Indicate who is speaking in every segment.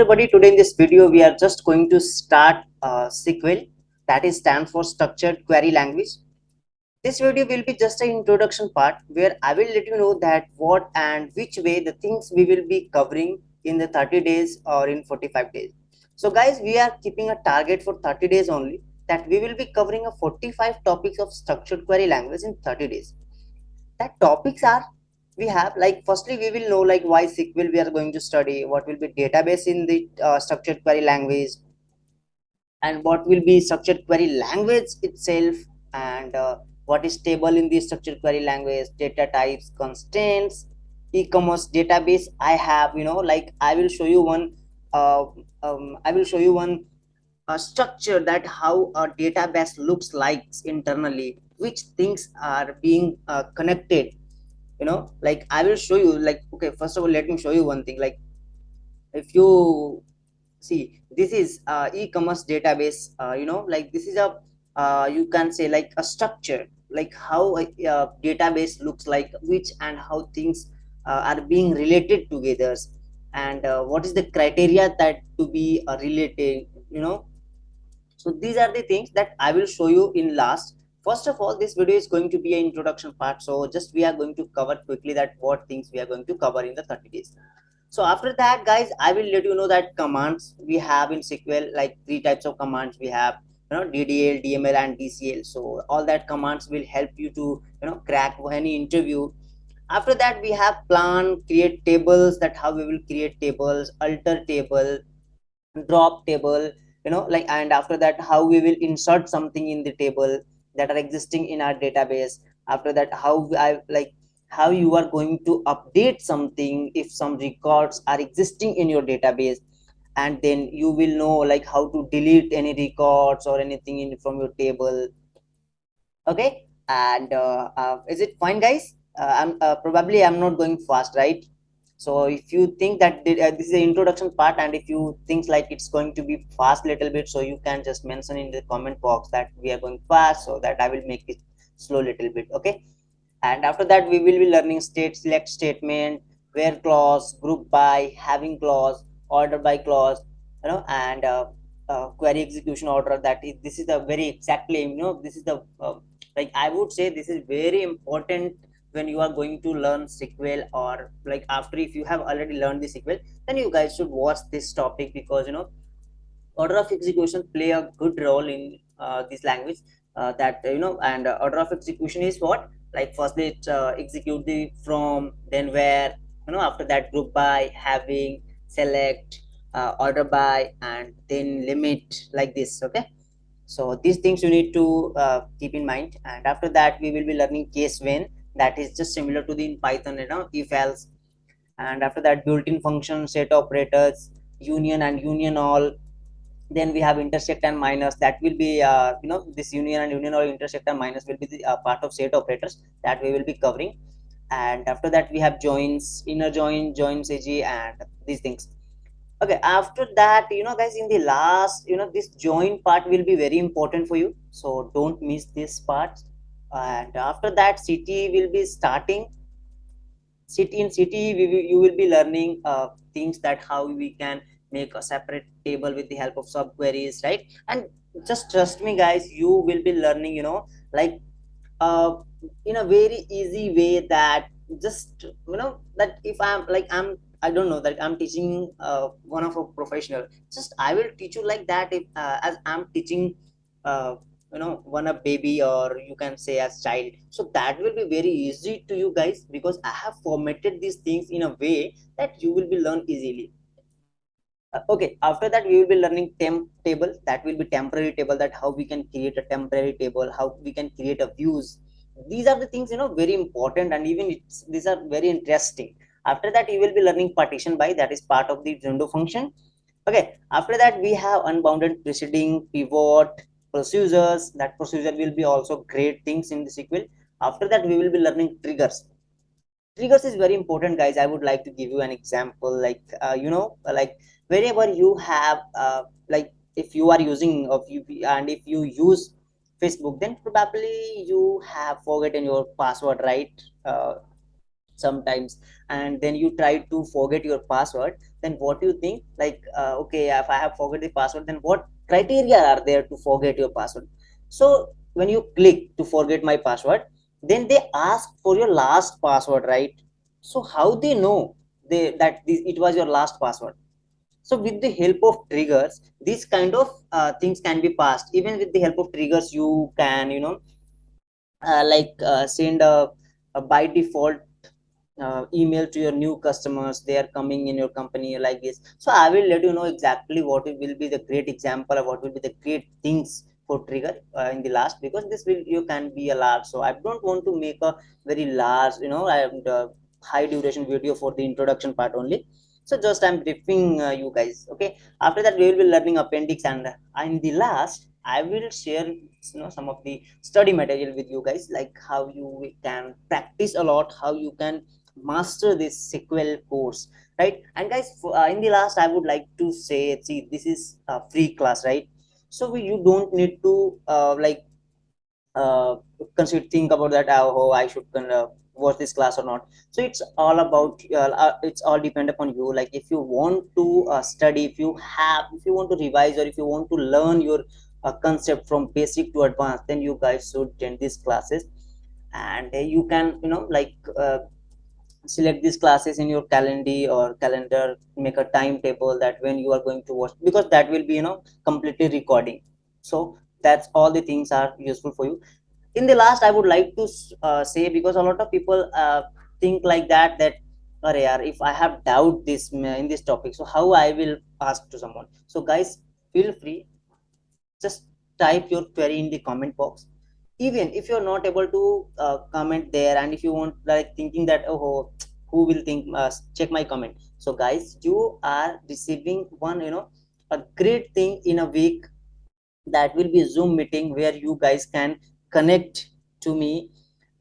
Speaker 1: everybody, today in this video we are just going to start SQL, that is stands for Structured Query Language. This video will be just an introduction part where I will let you know that what and which way the things we will be covering in the 30 days or in 45 days. So guys, we are keeping a target for 30 days only, that we will be covering a 45 topics of structured query language in 30 days. That topics are, we have like, firstly we will know like why SQL we are going to study, what will be database in the structured query language, and what will be structured query language itself, and what is table in the structured query language, data types, constraints, e-commerce database. I have, like I will show you one uh, I will show you one structure, that how a database looks like internally, which things are being connected, like I will show you. Like, okay, first of all let me show you one thing. Like, if you see, this is e-commerce database, like this is a you can say like a structure, like how a database looks like, which and how things are being related together, and what is the criteria that to be related, so these are the things that I will show you in last. First of all, this video is going to be an introduction part, so just we are going to cover quickly that what things we are going to cover in the 30 days. So after that, guys, I will let you know that commands we have in SQL, like three types of commands we have, DDL, DML, and DCL. So all that commands will help you to, crack any interview. After that, we have plan, create tables, that how we will create tables, alter table, drop table, like, and after that how we will insert something in the table that are existing in our database. After that, how you are going to update something if some records are existing in your database, and then you will know like how to delete any records or anything in from your table. Okay, and is it fine, guys? I'm probably I'm not going fast, right? So if you think that this is the introduction part, and if you think like it's going to be fast little bit, so you can just mention in the comment box that we are going fast, so that I will make it slow little bit. Okay, and after that we will be learning state select statement, where clause, group by, having clause, order by clause, and query execution order. That is, this is the very exactly, this is the like I would say this is very important when you are going to learn SQL, or like after if you have already learned the SQL, then you guys should watch this topic, because order of execution play a good role in this language, that and order of execution is what, like firstly it execute the from, then where, after that group by, having, select, order by, and then limit, like this. Okay, so these things you need to keep in mind. And after that we will be learning case when, that is just similar to the in Python, if else. And after that, built-in function, set operators, union and union all. Then we have intersect and minus, that will be this union and union or intersect and minus will be the part of set operators that we will be covering. And after that we have joins, inner join, joins ag, and these things. Okay, after that, guys, in the last, this join part will be very important for you, so don't miss this part. And after that, city will be starting. City you will be learning things, that how we can make a separate table with the help of subqueries, right? And just trust me, guys, you will be learning, like uh, in a very easy way, that just that if I don't know that I'm teaching one of a professional, just I will teach you like that, if as I'm teaching uh, one a baby, or you can say as child, so that will be very easy to you guys, because I have formatted these things in a way that you will be learn easily. Okay, after that we will be learning temp table, that will be temporary table, that how we can create a temporary table, how we can create a views. These are the things, very important, and even these are very interesting. After that you will be learning partition by, that is part of the window function. Okay, after that we have unbounded preceding, pivot, procedures. That procedure will be also great things in the SQL. After that we will be learning triggers. Triggers is very important, guys. I would like to give you an example, like like wherever you have like if you are using of you, and if you use Facebook, then probably you have forgotten your password, right? sometimes, and then you try to forget your password. Then what do you think, like, okay, if I have forget the password, then what criteria are there to forget your password? So when you click to forget my password, then they ask for your last password, right? So how they know it was your last password? So with the help of triggers, these kind of things can be passed. Even with the help of triggers, you can, send a by default email to your new customers. They are coming in your company like this. So I will let you know exactly what it will be the great example, or what will be the great things for trigger in the last, because this will you can be a large. So I don't want to make a very large, I have the high duration video for the introduction part only. So just I'm briefing you guys. Okay, after that we will be learning appendix, and in the last I will share some of the study material with you guys, like how you can practice a lot, how you can master this SQL course, right? And guys, in the last I would like to say, see, this is a free class, right? So you don't need to uh, consider think about that, how I should watch this class or not. So it's all about it's all depend upon you. Like if you want to study, if you want to revise, or if you want to learn your concept from basic to advanced, then you guys should attend these classes. And you can select these classes in your calendar, make a timetable that when you are going to watch, because that will be completely recording. So that's all the things are useful for you. In the last I would like to say, because a lot of people think like that Arey yaar, if I have doubt in this topic, so how I will ask to someone? So guys, feel free, just type your query in the comment box. Even if you're not able to comment there, and if you want, like, thinking that, oh, who will think check my comment? So guys, you are receiving one, a great thing in a week. That will be a Zoom meeting where you guys can connect to me,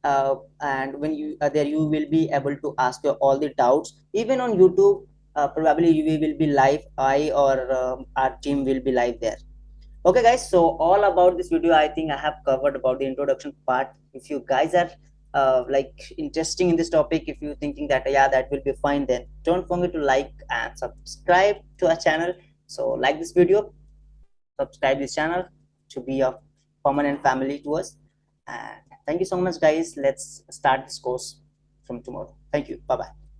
Speaker 1: and when you are there, you will be able to ask your all the doubts. Even on YouTube, probably we will be live, I or our team will be live there. Okay guys, so all about this video, I think I have covered about the introduction part. If you guys are interesting in this topic, if you thinking that, yeah, that will be fine, then don't forget to like and subscribe to our channel. So like this video, subscribe this channel to be a permanent family to us. And thank you so much guys. Let's start this course from tomorrow. Thank you. Bye bye.